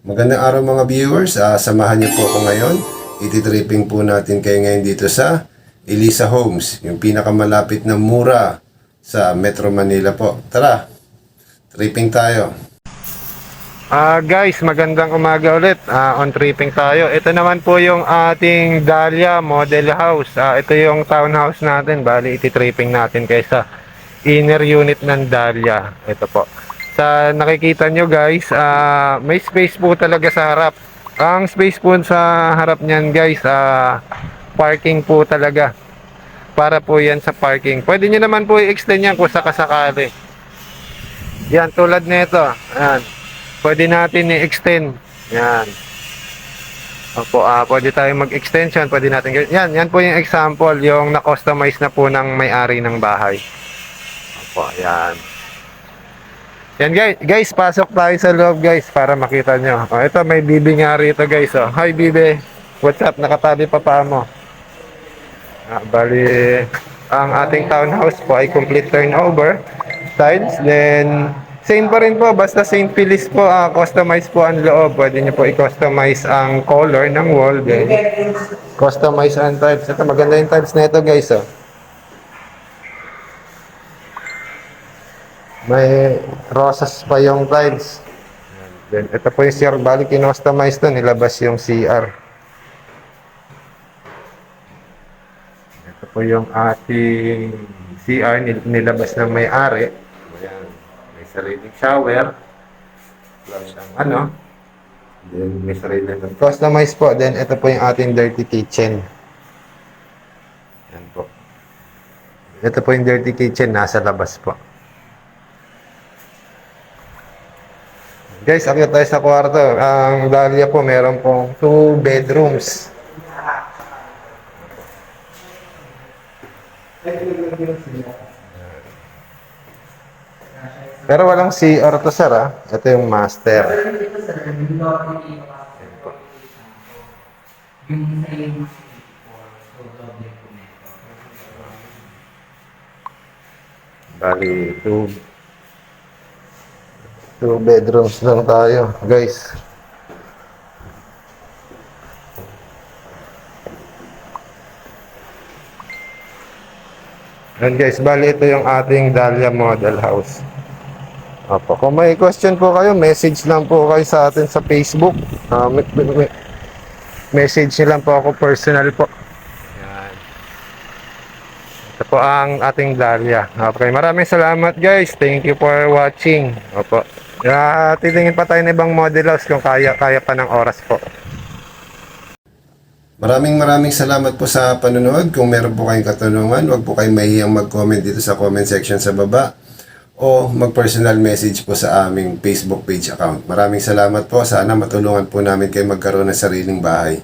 Magandang araw mga viewers, samahan niyo po ako ngayon. Iti-tripping po natin kayo ngayon dito sa Elisa Homes, yung pinakamalapit na mura sa Metro Manila po. Tara, tripping tayo. Guys, magandang umaga ulit. On tripping tayo. Ito naman po yung ating Dahlia Model House. Ito yung townhouse natin. Bali, iti-tripping natin kaysa inner unit ng Dahlia. Ito po. Sa nakikita nyo guys, may space po talaga sa harap. Ang space po sa harap niyan guys, parking po talaga. Para po yan sa parking. Pwede nyo naman po i-extend yan kung sakasakali. Yan, tulad nito. Ayan. Pwede natin i-extend. Yan. Opo, pwede tayong mag-extension. Pwede natin. Yan po yung example. Yung na-customize na po ng may-ari ng bahay. Opo, yan. Yan guys, pasok tayo sa loob guys para makita nyo. Ito may bibi nga rito guys. Hi bibi, what's up? Nakatabi pa mo. Bali, ang ating townhouse po ay complete turnover tiles. Then, same pa rin po, basta St. Phyllis po, customize po ang loob. Pwede nyo po i-customize ang color ng wall. Then, customize ang types. Ito, maganda yung types na ito guys. May rosas pa yung tiles. Then, ito po yung CR. Bali, kinostomize to. Nilabas yung CR. Ito po yung ating CR. Nilabas ng may-ari. Ayan. May sariling shower. Plus ang Then, may sariling customize po. Then, ito po yung ating dirty kitchen. Ayan po. Ito po yung dirty kitchen. Nasa labas po. Guys, akyat tayo sa kwarto. Ang Dahlia po, meron pong 2 bedrooms. Pero walang CR to sir Ito yung master. Bali, 2 bedrooms lang tayo, guys. And guys, bali ito yung ating Dahlia Model House. Opo, kung may question po kayo, message lang po kayo sa atin sa Facebook. Message nyo lang po ako personal po. Yan. Ito po ang ating Dahlia. Okay, maraming salamat guys. Thank you for watching. Opo. Titingin pa tayo ng ibang model house kung kaya pa ng oras po. Maraming salamat po sa panonood. Kung meron po kayong katanungan, huwag po kayong mahihiyang mag-comment dito sa comment section sa baba o mag-personal message po sa aming Facebook page account. Maraming salamat po. Sana matulungan po namin kayo magkaroon ng sariling bahay.